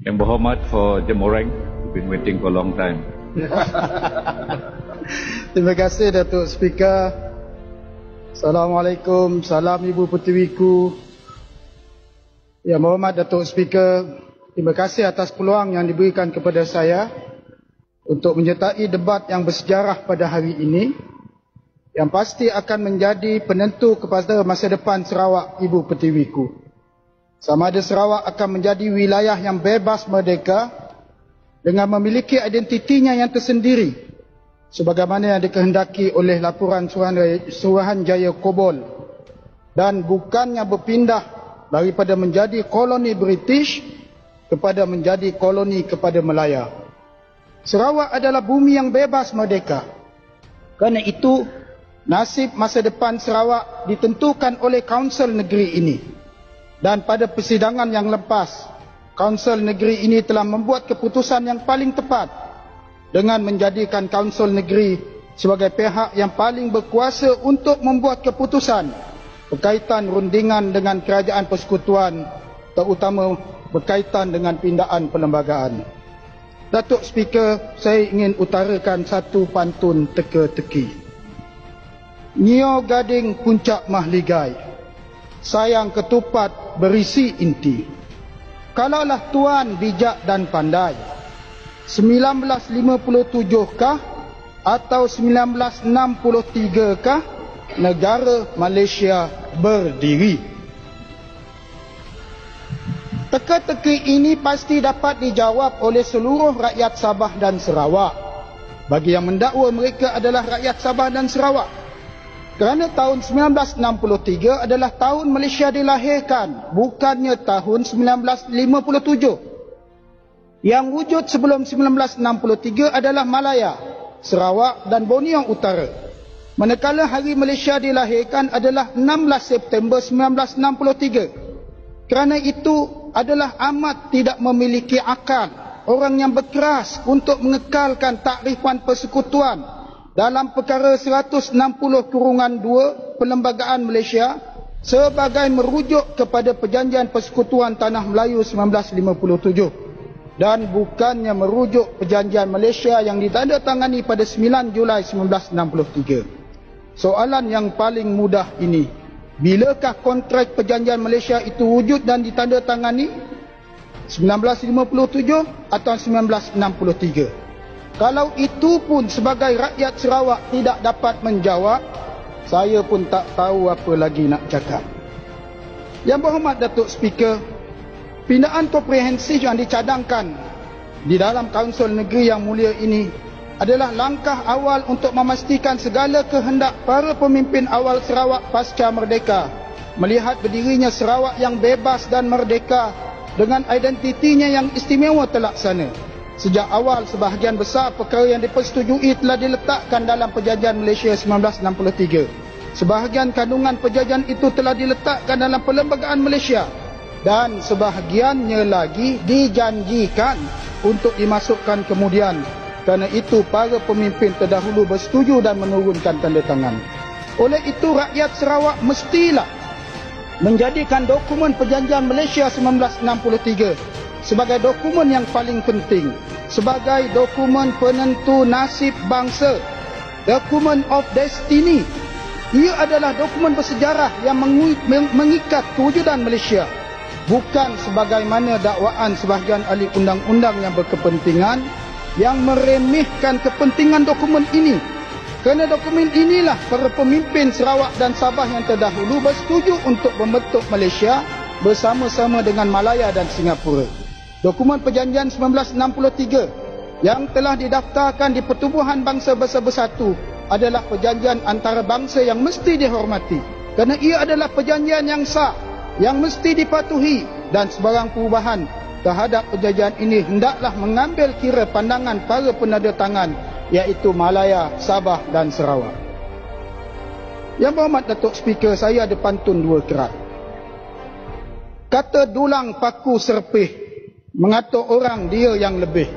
Yang berhormat for Jemoreng, we've been waiting for a long time. Terima kasih Datuk Speaker. Assalamualaikum, salam Ibu Pertiwiku. Yang berhormat Datuk Speaker, terima kasih atas peluang yang diberikan kepada saya untuk menyertai debat yang bersejarah pada hari ini, yang pasti akan menjadi penentu kepada masa depan Sarawak, Ibu Pertiwiku. Sama ada Sarawak akan menjadi wilayah yang bebas merdeka dengan memiliki identitinya yang tersendiri, sebagaimana yang dikehendaki oleh laporan Suruhanjaya Kobol, dan bukannya berpindah daripada menjadi koloni British kepada menjadi koloni kepada Melaya. Sarawak adalah bumi yang bebas merdeka. Kerana itu, nasib masa depan Sarawak ditentukan oleh Kaunsil Negeri ini. Dan pada persidangan yang lepas, Kaunsil Negeri ini telah membuat keputusan yang paling tepat dengan menjadikan Kaunsil Negeri sebagai pihak yang paling berkuasa untuk membuat keputusan berkaitan rundingan dengan kerajaan persekutuan, terutama berkaitan dengan pindaan perlembagaan. Datuk Speaker, saya ingin utarakan satu pantun teka-teki. Nio gading puncak mahligai, sayang ketupat berisi inti. Kalaulah tuan bijak dan pandai, 1957 kah atau 1963 kah negara Malaysia berdiri? Teka-teki ini pasti dapat dijawab oleh seluruh rakyat Sabah dan Sarawak, bagi yang mendakwa mereka adalah rakyat Sabah dan Sarawak. Kerana tahun 1963 adalah tahun Malaysia dilahirkan, bukannya tahun 1957. Yang wujud sebelum 1963 adalah Malaya, Sarawak dan Borneo Utara. Manakala hari Malaysia dilahirkan adalah 16 September 1963. Kerana itu adalah amat tidak memiliki akal orang yang berkeras untuk mengekalkan takrifan persekutuan dalam perkara 160/2 Perlembagaan Malaysia sebagai merujuk kepada Perjanjian Persekutuan Tanah Melayu 1957 dan bukannya merujuk Perjanjian Malaysia yang ditandatangani pada 9 Julai 1963. Soalan yang paling mudah ini, bilakah kontrak Perjanjian Malaysia itu wujud dan ditandatangani? 1957 atau 1963? Kalau itu pun sebagai rakyat Sarawak tidak dapat menjawab, saya pun tak tahu apa lagi nak cakap. Yang berhormat Datuk Speaker, pindaan komprehensif yang dicadangkan di dalam Kaunsil Negeri yang mulia ini adalah langkah awal untuk memastikan segala kehendak para pemimpin awal Sarawak pasca merdeka melihat berdirinya Sarawak yang bebas dan merdeka dengan identitinya yang istimewa terlaksana. Sejak awal, sebahagian besar perkara yang dipersetujui telah diletakkan dalam Perjanjian Malaysia 1963. Sebahagian kandungan perjanjian itu telah diletakkan dalam Perlembagaan Malaysia dan sebahagiannya lagi dijanjikan untuk dimasukkan kemudian. Kerana itu, para pemimpin terdahulu bersetuju dan menurunkan tanda tangan. Oleh itu, rakyat Sarawak mestilah menjadikan dokumen Perjanjian Malaysia 1963 sebagai dokumen yang paling penting, sebagai dokumen penentu nasib bangsa, dokumen of destiny. Ia adalah dokumen bersejarah yang mengikat kewujudan Malaysia, bukan sebagaimana dakwaan sebahagian ahli undang-undang yang berkepentingan yang meremehkan kepentingan dokumen ini. Kerana dokumen inilah para pemimpin Sarawak dan Sabah yang terdahulu bersetuju untuk membentuk Malaysia bersama-sama dengan Malaya dan Singapura. Dokumen Perjanjian 1963 yang telah didaftarkan di Pertubuhan Bangsa Bersatu adalah perjanjian antarabangsa yang mesti dihormati, kerana ia adalah perjanjian yang sah, yang mesti dipatuhi, dan sebarang perubahan terhadap perjanjian ini hendaklah mengambil kira pandangan para penanda tangan, iaitu Malaya, Sabah dan Sarawak. Yang berhormat Datuk Speaker, saya ada pantun dua kerat. Kata dulang paku serpih, mengata orang dia yang lebih.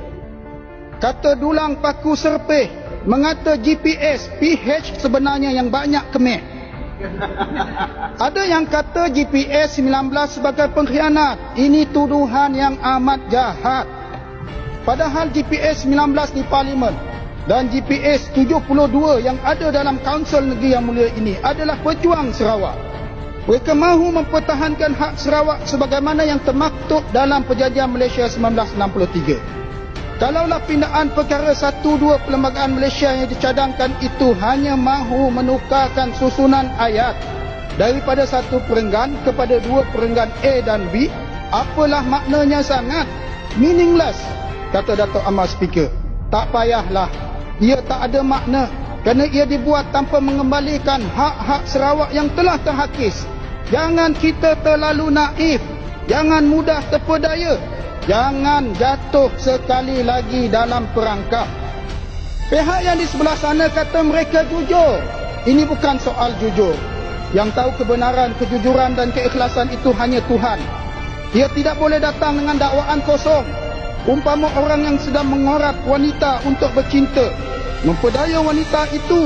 Kata dulang paku serpih, mengata GPS PH sebenarnya yang banyak kemeh. Ada yang kata GPS 19 sebagai pengkhianat. Ini tuduhan yang amat jahat. Padahal GPS 19 di Parlimen dan GPS 72 yang ada dalam Kaunsil Negeri Yang Mulia ini adalah pejuang Sarawak. Mereka mahu mempertahankan hak Sarawak sebagaimana yang termaktub dalam Perjanjian Malaysia 1963. Kalaulah pindaan perkara 1-2 Perlembagaan Malaysia yang dicadangkan itu hanya mahu menukarkan susunan ayat daripada satu perenggan kepada dua perenggan A dan B, apalah maknanya sangat meaningless, kata Datuk Amar Speaker. Tak payahlah, ia tak ada makna kerana ia dibuat tanpa mengembalikan hak-hak Sarawak yang telah terhakis. Jangan kita terlalu naif, jangan mudah terpedaya, jangan jatuh sekali lagi dalam perangkap. Pihak yang di sebelah sana kata mereka jujur. Ini bukan soal jujur. Yang tahu kebenaran, kejujuran dan keikhlasan itu hanya Tuhan. Dia tidak boleh datang dengan dakwaan kosong. Umpama orang yang sedang mengorat wanita untuk bercinta, memperdaya wanita itu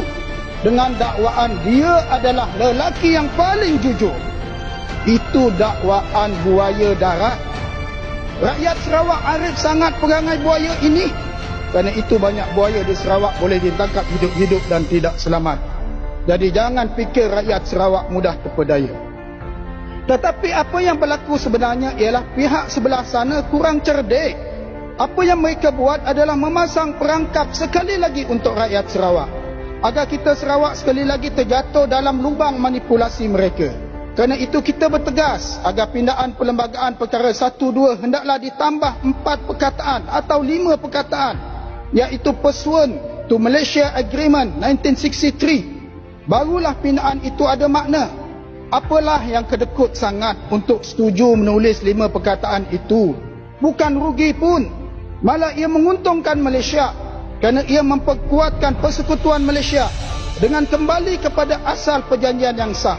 dengan dakwaan dia adalah lelaki yang paling jujur. Itu dakwaan buaya darat. Rakyat Sarawak arif sangat perangai buaya ini. Kerana itu banyak buaya di Sarawak boleh ditangkap hidup-hidup dan tidak selamat. Jadi jangan fikir rakyat Sarawak mudah terpedaya. Tetapi apa yang berlaku sebenarnya ialah pihak sebelah sana kurang cerdik. Apa yang mereka buat adalah memasang perangkap sekali lagi untuk rakyat Sarawak, agar kita Sarawak sekali lagi terjatuh dalam lubang manipulasi mereka. Kerana itu kita bertegas agar pindaan perlembagaan perkara 1-2 hendaklah ditambah 4 perkataan atau 5 perkataan, iaitu pursuant to Malaysia Agreement 1963. Barulah pindaan itu ada makna. Apalah yang kedekut sangat untuk setuju menulis 5 perkataan itu? Bukan rugi pun, malah ia menguntungkan Malaysia kerana ia memperkuatkan persekutuan Malaysia dengan kembali kepada asal perjanjian yang sah.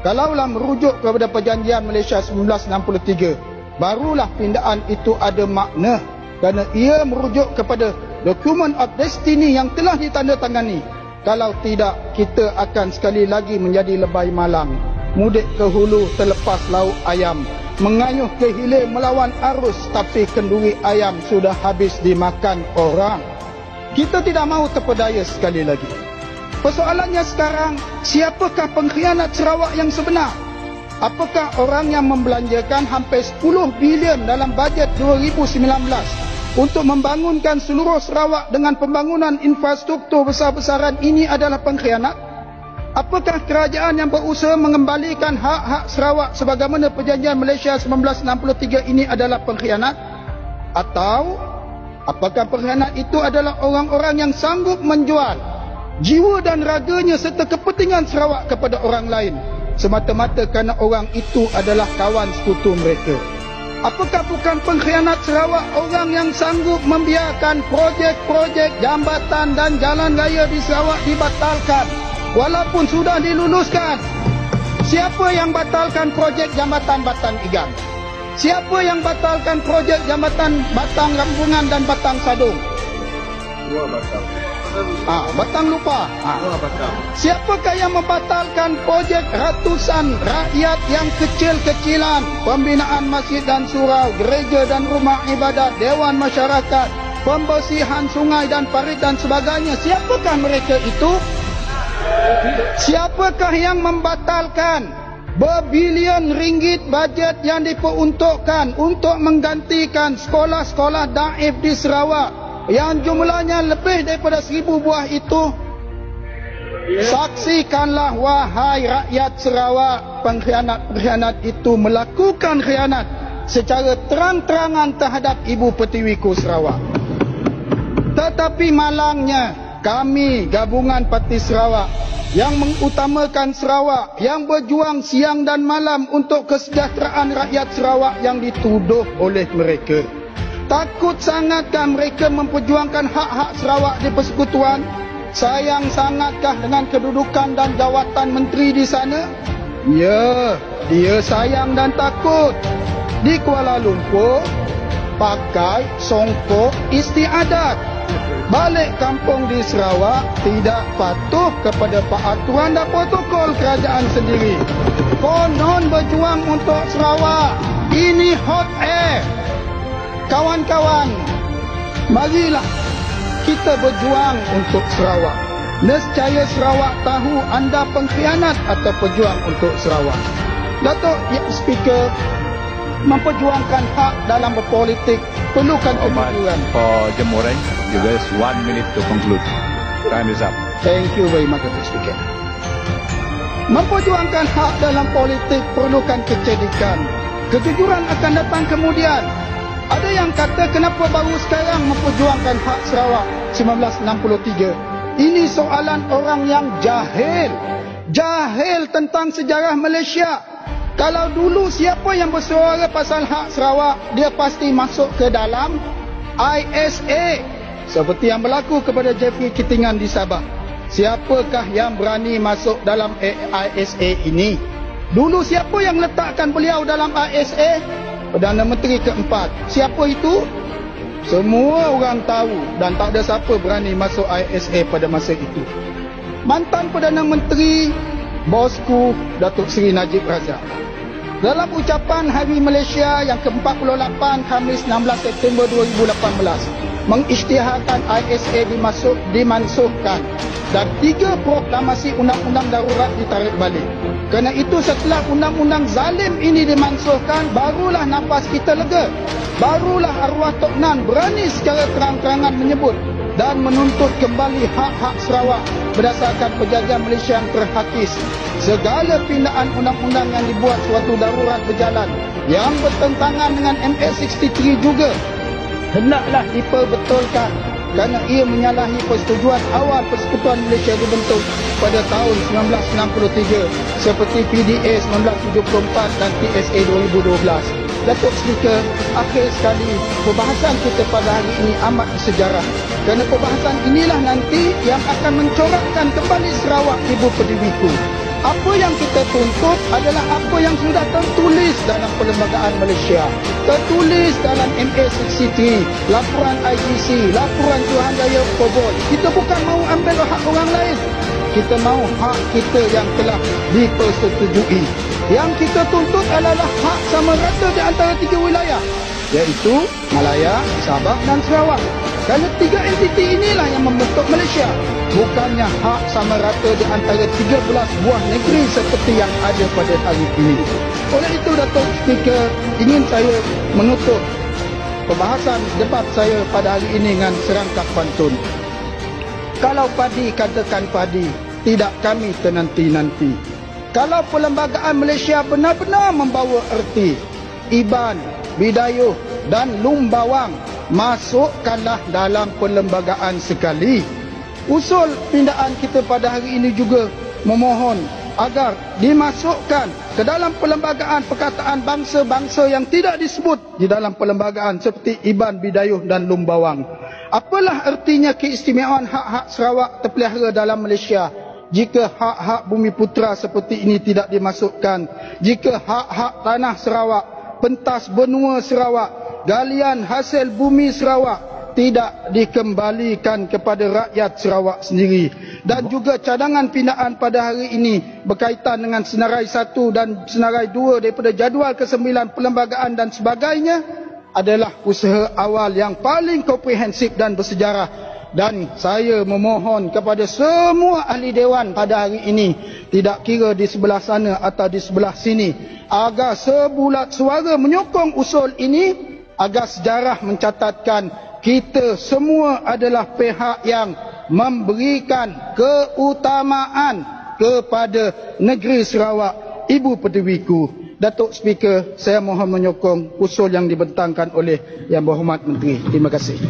Kalaulah merujuk kepada Perjanjian Malaysia 1963, barulah pindaan itu ada makna kerana ia merujuk kepada Document of Destiny yang telah ditandatangani. Kalau tidak, kita akan sekali lagi menjadi lebay malang, mudik ke hulu terlepas lauk ayam, mengayuh ke hilir melawan arus, tapi kenduri ayam sudah habis dimakan orang. Kita tidak mahu terpedaya sekali lagi. Persoalannya sekarang, siapakah pengkhianat Sarawak yang sebenar? Apakah orang yang membelanjakan hampir 10 bilion dalam bajet 2019 untuk membangunkan seluruh Sarawak dengan pembangunan infrastruktur besar-besaran ini adalah pengkhianat? Apakah kerajaan yang berusaha mengembalikan hak-hak Sarawak sebagaimana Perjanjian Malaysia 1963 ini adalah pengkhianat? Atau apakah pengkhianat itu adalah orang-orang yang sanggup menjual jiwa dan raganya serta kepentingan Sarawak kepada orang lain semata-mata kerana orang itu adalah kawan sekutu mereka? Apakah bukan pengkhianat Sarawak orang yang sanggup membiarkan projek-projek jambatan dan jalan raya di Sarawak dibatalkan walaupun sudah diluluskan? Siapa yang batalkan projek jambatan Batang Igan? Siapa yang batalkan projek jambatan Batang Rampungan dan Batang Sadung? Dua Batang. Batang lupa. Batang. Siapakah yang membatalkan projek ratusan rakyat yang kecil-kecilan, pembinaan masjid dan surau, gereja dan rumah ibadat, dewan masyarakat, pembersihan sungai dan parit dan sebagainya? Siapakah mereka itu? Siapakah yang membatalkan berbilion ringgit bajet yang diperuntukkan untuk menggantikan sekolah-sekolah daif di Sarawak yang jumlahnya lebih daripada 1000 buah itu? Saksikanlah wahai rakyat Sarawak, pengkhianat-pengkhianat itu melakukan khianat secara terang-terangan terhadap Ibu Pertiwiku Sarawak. Tetapi malangnya kami gabungan Parti Sarawak yang mengutamakan Sarawak, yang berjuang siang dan malam untuk kesejahteraan rakyat Sarawak yang dituduh oleh mereka. Takut sangatkah mereka memperjuangkan hak-hak Sarawak di persekutuan? Sayang sangatkah dengan kedudukan dan jawatan menteri di sana? Ya, dia sayang dan takut. Di Kuala Lumpur, pakai songkok istiadat. balik kampung di Sarawak tidak patuh kepada peraturan dan protokol kerajaan sendiri. Konon berjuang untuk Sarawak. Ini hot air. Kawan-kawan, marilah kita berjuang untuk Sarawak. Nescaya Sarawak tahu anda pengkhianat atau pejuang untuk Sarawak. Datuk Speaker, memperjuangkan hak dalam berpolitik perlukan kejujuran. For Jemoreng, you guys 1 minute to conclude. Time is up. Thank you very much, Datuk Speaker. Memperjuangkan hak dalam politik perlukan kecerdikan. Kejujuran akan datang kemudian. Ada yang kata kenapa baru sekarang memperjuangkan hak Sarawak 1963. Ini soalan orang yang jahil. Jahil tentang sejarah Malaysia. Kalau dulu siapa yang bersuara pasal hak Sarawak, dia pasti masuk ke dalam ISA. Seperti yang berlaku kepada Jeffrey Kitingan di Sabah. Siapakah yang berani masuk dalam ISA ini? Dulu siapa yang letakkan beliau dalam ISA? Perdana Menteri keempat. Siapa itu? Semua orang tahu dan tak ada siapa berani masuk ISA pada masa itu. Mantan Perdana Menteri, bosku Datuk Seri Najib Razak. Dalam ucapan Hari Malaysia yang ke-48 Khamis 16 September 2018 mengisytiharkan ISA dimansuhkan dan 3 proklamasi undang-undang darurat ditarik balik. Kerana itu setelah undang-undang zalim ini dimansuhkan, barulah nafas kita lega. Barulah arwah Tok Nan berani secara terang-terangan menyebut dan menuntut kembali hak-hak Sarawak berdasarkan perjanjian Malaysia yang terhakis. Segala pindaan undang-undang yang dibuat suatu darurat berjalan yang bertentangan dengan MA63 juga hendaklah diperbetulkan kerana ia menyalahi persetujuan awal Persekutuan Malaysia dibentuk pada tahun 1963 seperti PDA 1974 dan TSA 2012. Datuk Speaker, akhir sekali perbahasan kita pada hari ini amat bersejarah kerana perbahasan inilah nanti yang akan mencorakkan kembali Sarawak Ibu Pertiwiku. Apa yang kita tuntut adalah apa yang sudah tertulis dalam Perlembagaan Malaysia, tertulis dalam MA63, laporan IGC, laporan Suruhanjaya Pobol. Kita bukan mahu ambil hak orang lain. Kita mahu hak kita yang telah dipersetujui. Yang kita tuntut adalah hak sama rata di antara 3 wilayah, iaitu Malaya, Sabah dan Sarawak. Kerana 3 entiti inilah yang membentuk Malaysia, bukannya hak sama rata di antara 13 buah negeri seperti yang ada pada hari ini. Oleh itu, Datuk Speaker, ingin saya menutup pembahasan debat saya pada hari ini dengan serangkap pantun. Kalau padi katakan padi, tidak kami tenanti-nanti. Kalau Perlembagaan Malaysia benar-benar membawa erti, Iban, Bidayuh dan Lumbawang, masukkanlah dalam perlembagaan sekali. Usul pindaan kita pada hari ini juga memohon agar dimasukkan ke dalam perlembagaan perkataan bangsa-bangsa yang tidak disebut di dalam perlembagaan seperti Iban, Bidayuh dan Lumbawang. Apalah artinya keistimewaan hak-hak Sarawak terpelihara dalam Malaysia jika hak-hak bumi putera seperti ini tidak dimasukkan? Jika hak-hak tanah Sarawak, pentas benua Sarawak, galian hasil bumi Sarawak tidak dikembalikan kepada rakyat Sarawak sendiri, dan juga cadangan pindaan pada hari ini berkaitan dengan senarai 1 dan senarai 2 daripada jadual ke-9 perlembagaan dan sebagainya adalah usaha awal yang paling komprehensif dan bersejarah. Dan saya memohon kepada semua ahli dewan pada hari ini, tidak kira di sebelah sana atau di sebelah sini, agar sebulat suara menyokong usul ini, agar sejarah mencatatkan kita semua adalah pihak yang memberikan keutamaan kepada negeri Sarawak, Ibu Pertiwiku. Datuk Speaker, saya mohon menyokong usul yang dibentangkan oleh Yang Berhormat Menteri. Terima kasih.